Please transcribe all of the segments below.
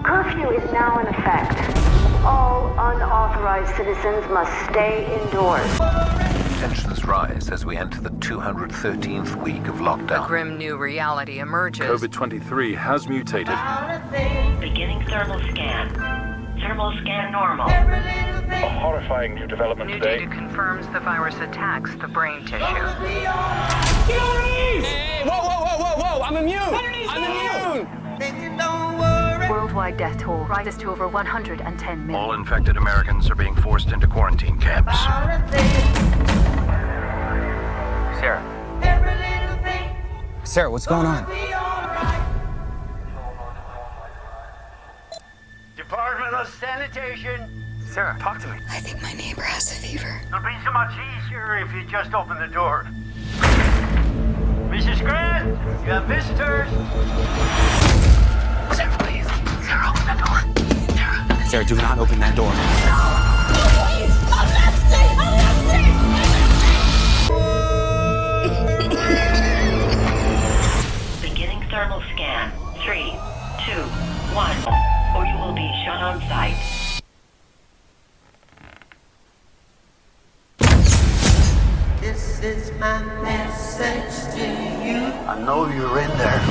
Curfew is now in effect. All unauthorized citizens must stay indoors. Tensions rise as we enter the 213th week of lockdown. A grim new reality emerges. COVID-23 has mutated. Beginning thermal scan. Thermal scan normal. A horrifying new development New today. data confirms the virus attacks the brain tissue. Hey, whoa! I'm immune! I'm immune! Worldwide death toll rises to over 110 million. All infected Americans are being forced into quarantine camps. Sarah, what's going on? Department of Sanitation. Sarah, talk to me. I think my neighbor has a fever. It'll be so much easier if you just open the door. Mrs. Grant, you have visitors. Sarah, please. Sarah, open the door. Sarah, do not open that door. Beginning thermal scan. 3, 2, 1. Or you will be shot on sight. This is my message to you. I know you're in there.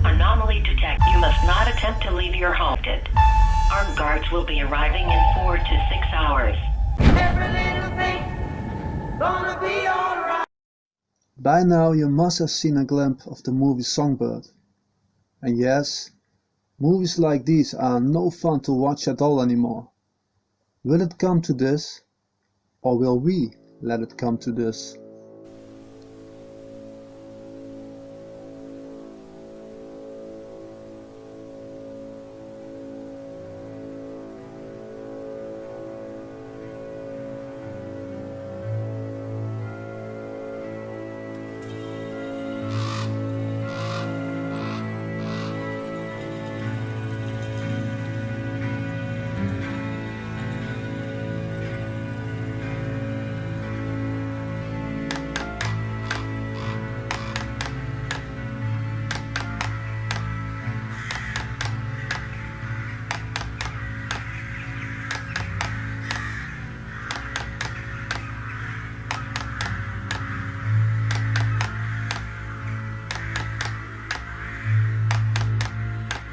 Anomaly detect. You must not attempt to leave your home. Armed guards will be arriving in 4 to 6 hours. Every little thing gonna be alright. By now you must have seen a glimpse of the movie Songbird. And yes, movies like these are no fun to watch at all anymore. Will it come to this? Or will we let it come to this?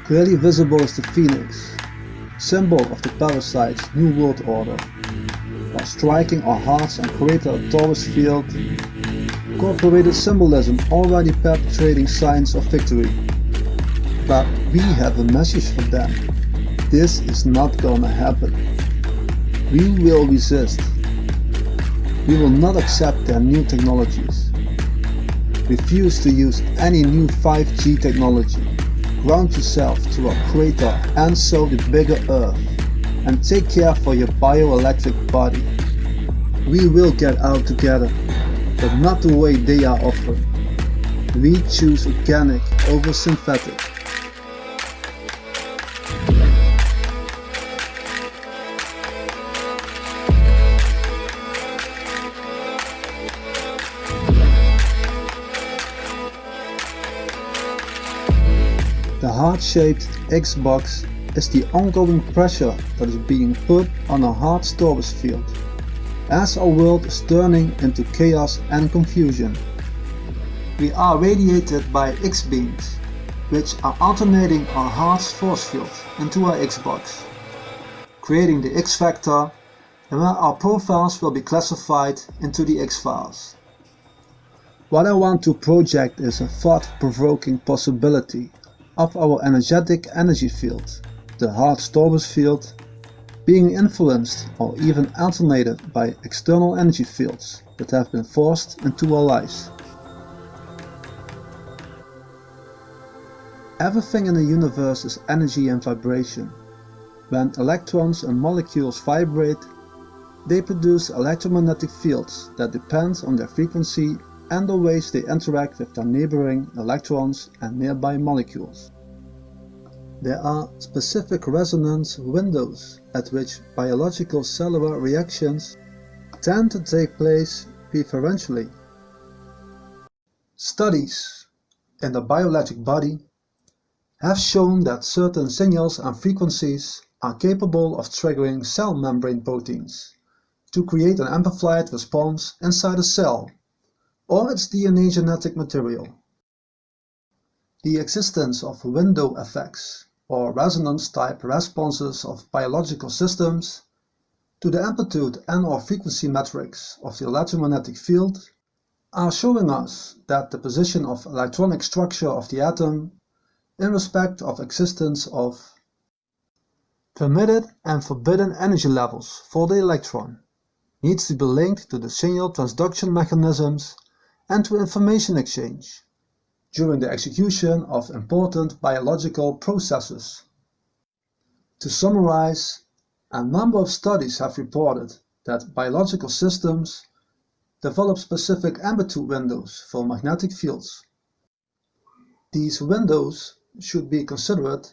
Clearly visible is the Phoenix, symbol of the Parasite's New World Order. By striking our hearts and creating a Taurus field, incorporated symbolism already perpetrating signs of victory. But we have a message for them. This is not gonna happen. We will resist. We will not accept their new technologies. Refuse to use any new 5G technology. Ground yourself to a crater and so the bigger Earth, and take care for your bioelectric body. We will get out together, but not the way they are offering. We choose organic over synthetic. The heart-shaped Xbox is the ongoing pressure that is being put on our heart's Taurus field, as our world is turning into chaos and confusion. We are radiated by X-beams, which are alternating our heart's force field into our Xbox, creating the X-factor, and where our profiles will be classified into the X-files. What I want to project is a thought-provoking possibility of our energetic energy field, the heart's Taurus field, being influenced or even alternated by external energy fields that have been forced into our lives. Everything in the universe is energy and vibration. When electrons and molecules vibrate, they produce electromagnetic fields that depend on their frequency and the ways they interact with their neighboring electrons and nearby molecules. There are specific resonance windows at which biological cellular reactions tend to take place preferentially. Studies in the biologic body have shown that certain signals and frequencies are capable of triggering cell membrane proteins to create an amplified response inside a cell or its DNA genetic material. The existence of window effects or resonance-type responses of biological systems to the amplitude and/or frequency metrics of the electromagnetic field are showing us that the position of electronic structure of the atom in respect of existence of permitted and forbidden energy levels for the electron needs to be linked to the signal transduction mechanisms and to information exchange during the execution of important biological processes. To summarize, a number of studies have reported that biological systems develop specific amplitude windows for magnetic fields. These windows should be considered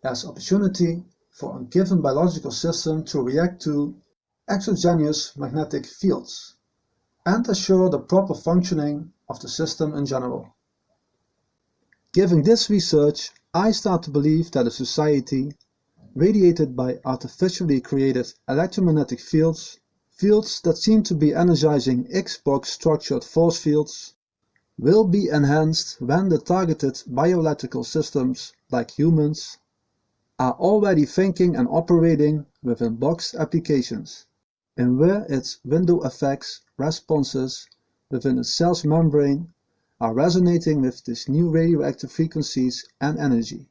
as opportunity for a given biological system to react to exogenous magnetic fields and assure the proper functioning of the system in general. Given this research, I start to believe that a society radiated by artificially created electromagnetic fields, fields that seem to be energizing X-box structured force fields, will be enhanced when the targeted bioelectrical systems, like humans, are already thinking and operating within boxed applications, and where its window effects responses within a cell's membrane are resonating with these new radioactive frequencies and energy.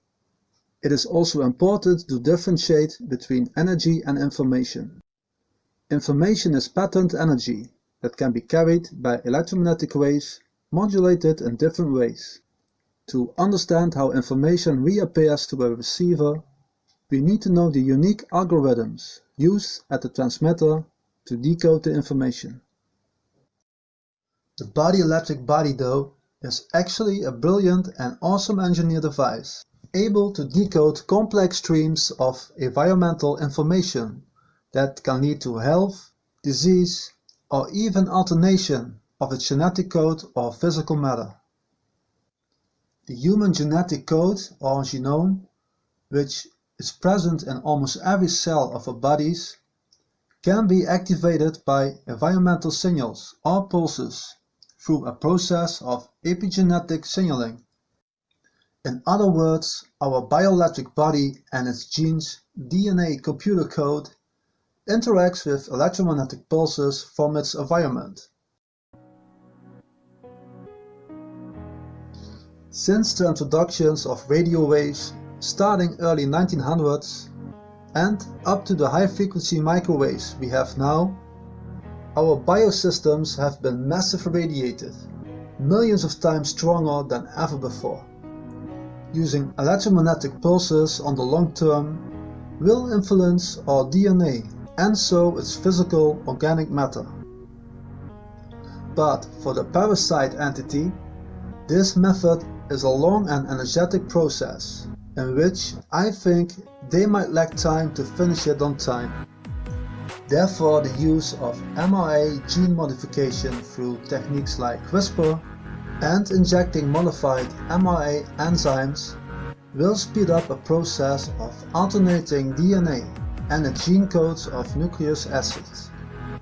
It is also important to differentiate between energy and information. Information is patterned energy that can be carried by electromagnetic waves modulated in different ways. To understand how information reappears to a receiver, we need to know the unique algorithms used at the transmitter to decode the information. The body electric body, though, is actually a brilliant and awesome engineered device, able to decode complex streams of environmental information that can lead to health, disease, or even alternation of its genetic code or physical matter. The human genetic code, or genome, which is present in almost every cell of our bodies, can be activated by environmental signals or pulses through a process of epigenetic signaling. In other words, our bioelectric body and its genes' DNA computer code interacts with electromagnetic pulses from its environment. Since the introductions of radio waves starting early 1900s and up to the high-frequency microwaves we have now, our biosystems have been massively radiated, millions of times stronger than ever before. Using electromagnetic pulses on the long term will influence our DNA and so its physical organic matter. But for the parasite entity, this method is a long and energetic process, in which I think they might lack time to finish it on time. Therefore, the use of mRNA gene modification through techniques like CRISPR and injecting modified mRNA enzymes will speed up a process of alternating DNA and the gene codes of nucleic acids.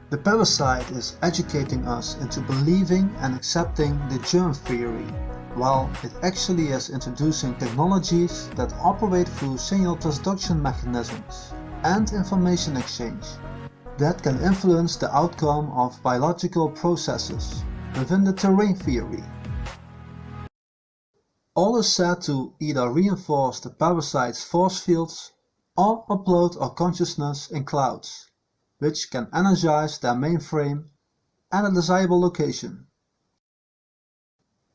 The parasite is educating us into believing and accepting the germ theory, while it actually is introducing technologies that operate through signal transduction mechanisms and information exchange that can influence the outcome of biological processes within the terrain theory. All is said to either reinforce the parasite's force fields or upload our consciousness in clouds, which can energize their mainframe at a desirable location.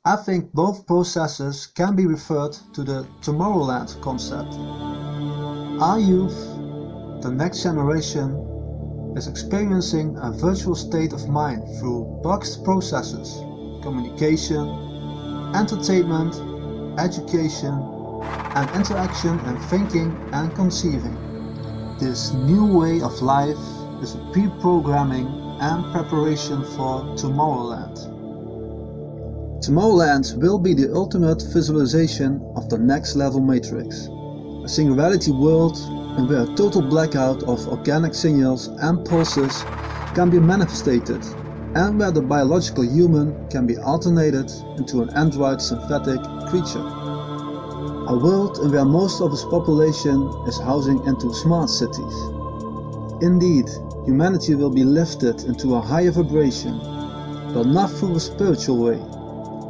I think both processes can be referred to the Tomorrowland concept. Our youth, the next generation, is experiencing a virtual state of mind through boxed processes, communication, entertainment, education, and interaction in thinking and conceiving. This new way of life is a pre-programming and preparation for Tomorrowland. Tomorrowland will be the ultimate visualization of the next level matrix. A singularity world in where a total blackout of organic signals and pulses can be manifested, and where the biological human can be alternated into an android synthetic creature. A world in where most of its population is housing into smart cities. Indeed, humanity will be lifted into a higher vibration, but not through a spiritual way.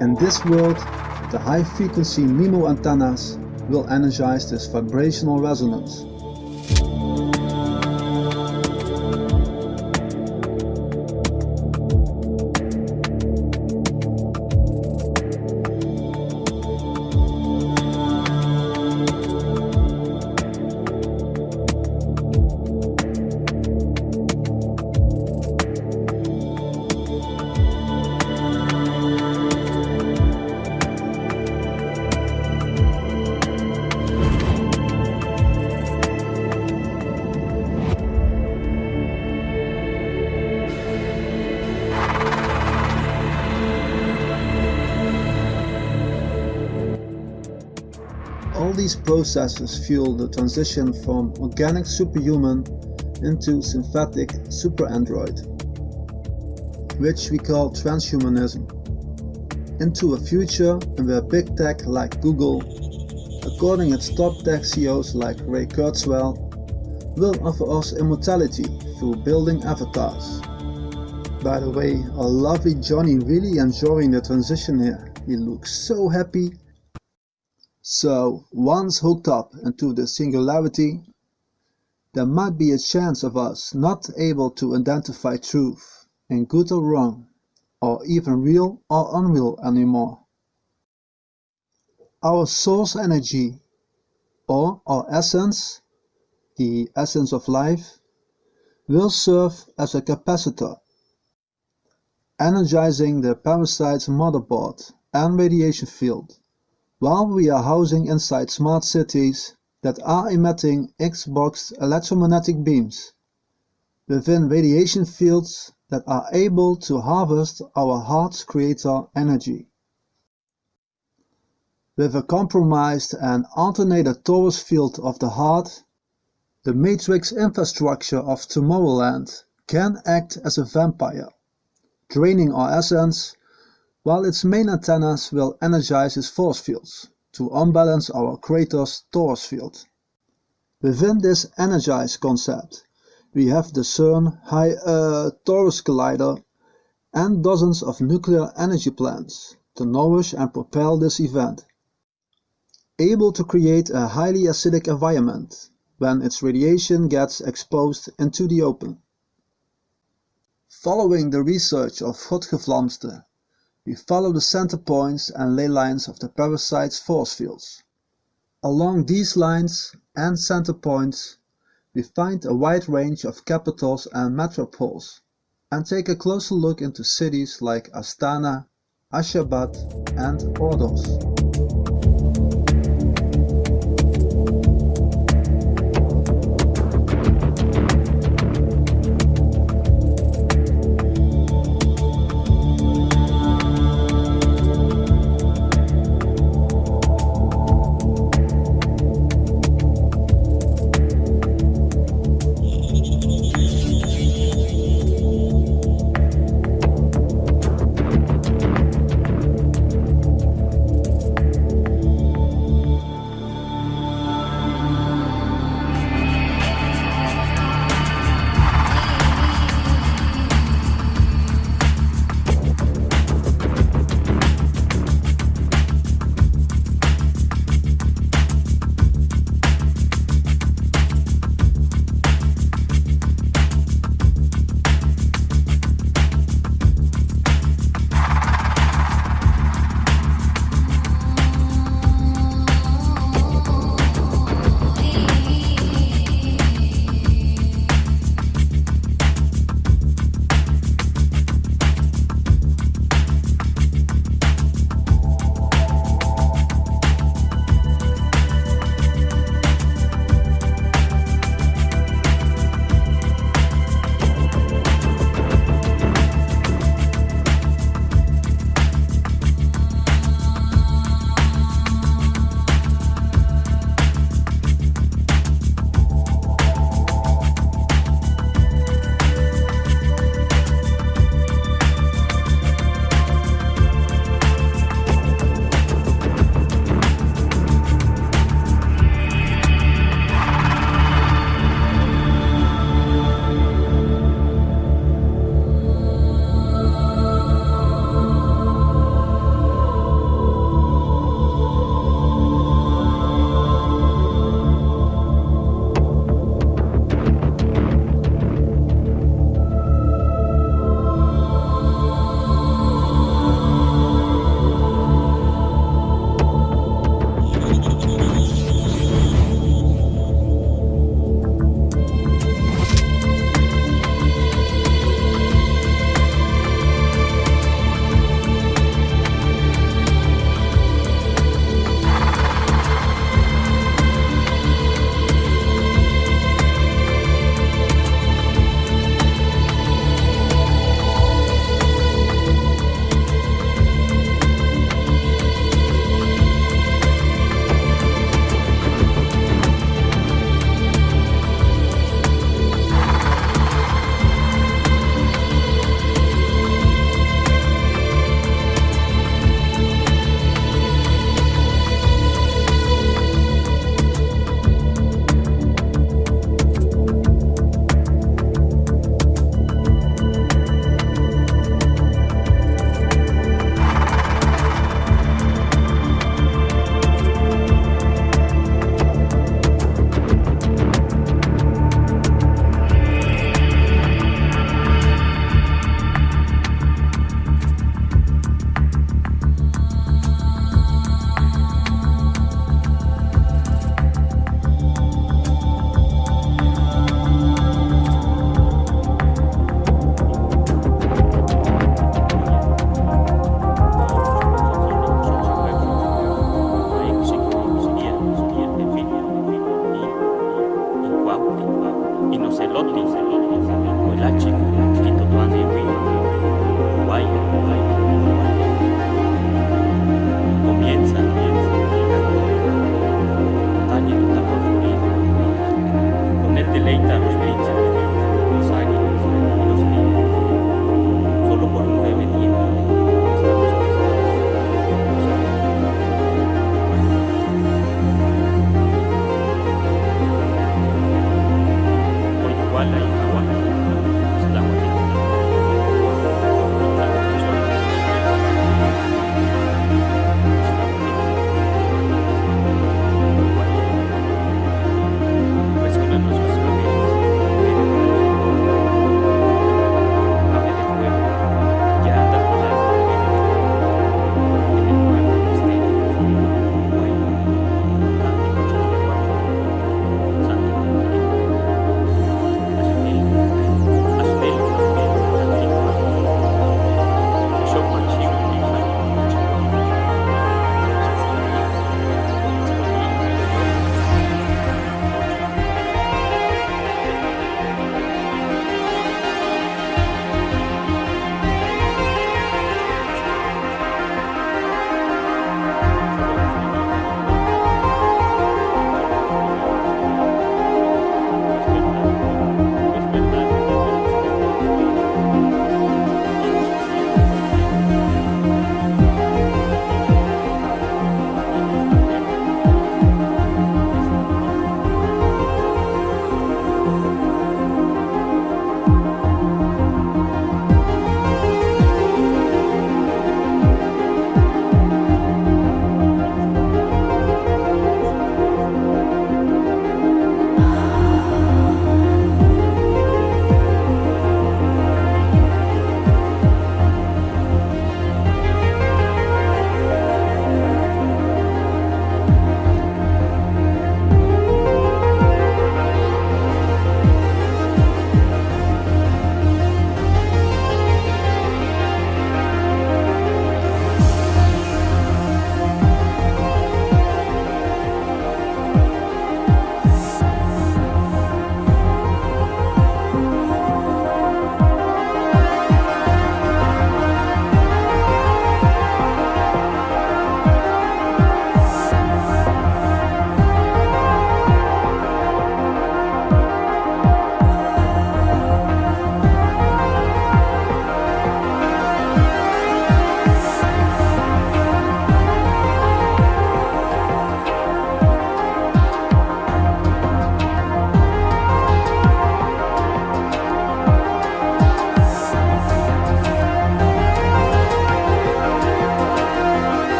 In this world, the high-frequency MIMO antennas will energize this vibrational resonance. All these processes fuel the transition from organic superhuman into synthetic superandroid, which we call transhumanism, into a future in where big tech like Google, according its top tech CEOs like Ray Kurzweil, will offer us immortality through building avatars. By the way, our lovely Johnny really enjoying the transition here. He looks so happy. So, once hooked up into the singularity, there might be a chance of us not able to identify truth in good or wrong, or even real or unreal anymore. Our source energy, or our essence, the essence of life, will serve as a capacitor, energizing the parasite's motherboard and radiation field, while we are housing inside smart cities that are emitting X-boxed electromagnetic beams within radiation fields that are able to harvest our heart's creator energy. With a compromised and alternated torus field of the heart, the matrix infrastructure of Tomorrowland can act as a vampire, draining our essence, while its main antennas will energize its force fields to unbalance our creator's torus field. Within this energized concept, we have the CERN Torus Collider and dozens of nuclear energy plants to nourish and propel this event, able to create a highly acidic environment when its radiation gets exposed into the open. Following the research of Rutger Vlamste, we follow the center points and ley lines of the parasite's force fields. Along these lines and center points, we find a wide range of capitals and metropoles, and take a closer look into cities like Astana, Ashgabat, and Ordos.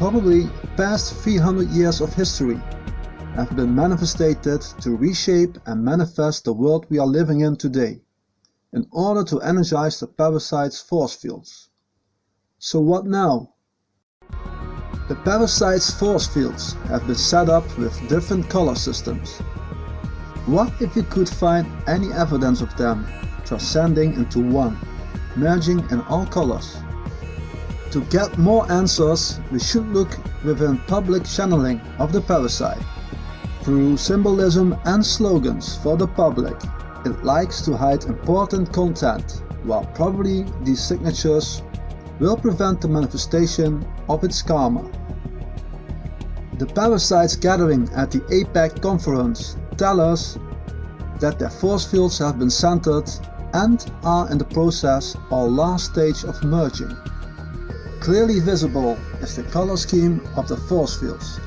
probably past 300 years of history, have been manifested to reshape and manifest the world we are living in today, in order to energize the parasite's force fields. So what now? The parasite's force fields have been set up with different color systems. What if we could find any evidence of them transcending into one, merging in all colors? To get more answers, we should look within public channeling of the parasite. Through symbolism and slogans for the public, it likes to hide important content, while probably these signatures will prevent the manifestation of its karma. The parasites gathering at the APEC conference tell us that their force fields have been centered and are in the process or last stage of merging. Clearly visible is the color scheme of the force fields,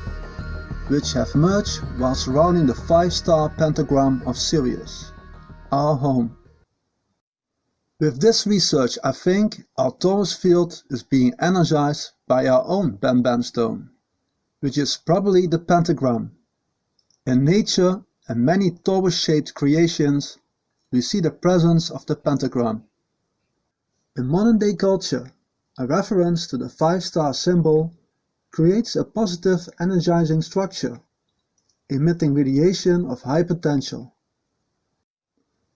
which have merged while surrounding the 5-star pentagram of Sirius, our home. With this research, I think our Taurus field is being energized by our own Benben stone, which is probably the pentagram. In nature and many Taurus-shaped creations, we see the presence of the pentagram. In modern-day culture, a reference to the 5-star symbol creates a positive energizing structure, emitting radiation of high potential.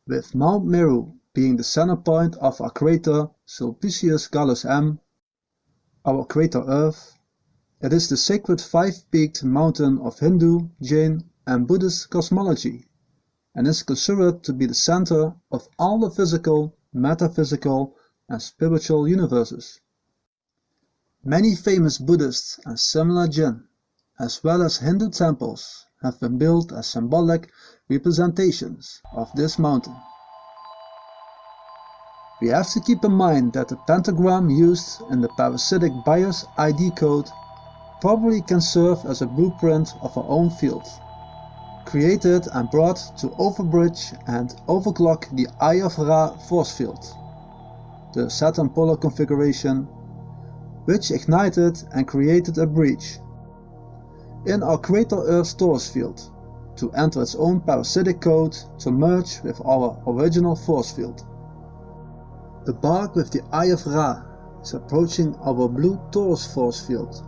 With Mount Meru being the center point of our crater Sulpicius Gallus M, our crater Earth, it is the sacred 5-peaked mountain of Hindu, Jain and Buddhist cosmology, and is considered to be the center of all the physical, metaphysical and spiritual universes. Many famous Buddhist and similar Jain, as well as Hindu temples, have been built as symbolic representations of this mountain. We have to keep in mind that the pentagram used in the parasitic BIOS ID code probably can serve as a blueprint of our own field, created and brought to overbridge and overclock the Eye of Ra force field, the Saturn polar configuration, which ignited and created a breach in our crater Earth's Taurus field to enter its own parasitic code to merge with our original force field. The bark with the Eye of Ra is approaching our blue Taurus force field,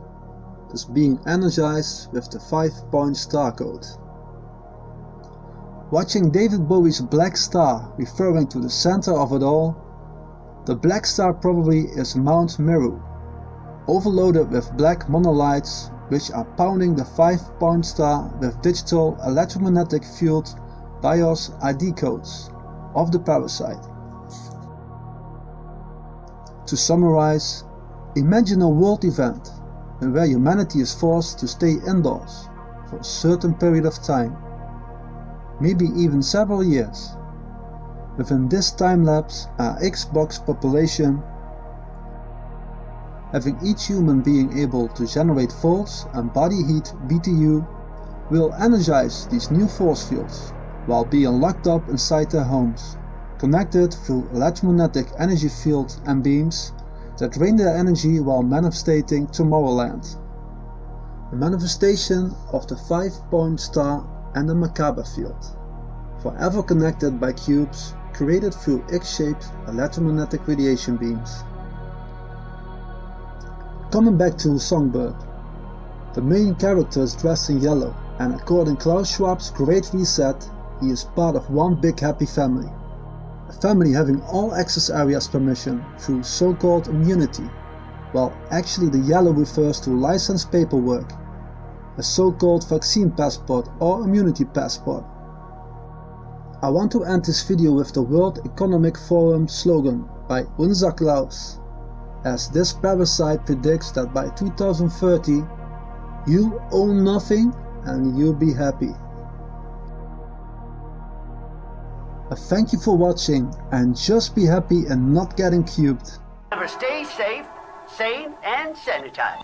thus being energized with the 5-point star code. Watching David Bowie's Black Star referring to the center of it all, the Black Star probably is Mount Meru, overloaded with black monolites which are pounding the 5-point star with digital electromagnetic field BIOS ID codes of the parasite. To summarize, imagine a world event where humanity is forced to stay indoors for a certain period of time, maybe even several years. Within this time lapse, our Xbox population, having each human being able to generate volts and body heat BTU, will energize these new force fields while being locked up inside their homes, connected through electromagnetic energy field and beams that drain their energy while manifesting Tomorrowland. A manifestation of the 5-point star and the Merkaba field, forever connected by cubes created through X-shaped electromagnetic radiation beams. Coming back to Songbird, the main character is dressed in yellow, and according Klaus Schwab's Great Reset, he is part of one big happy family. A family having all access areas permission through so-called immunity, while actually the yellow refers to licensed paperwork, a so-called vaccine passport or immunity passport. I want to end this video with the World Economic Forum slogan by Unser Klaus, as this parasite predicts that by 2030 you own nothing and you'll be happy. Thank you for watching, and just be happy and not getting cubed. Remember, stay safe, sane, and sanitized.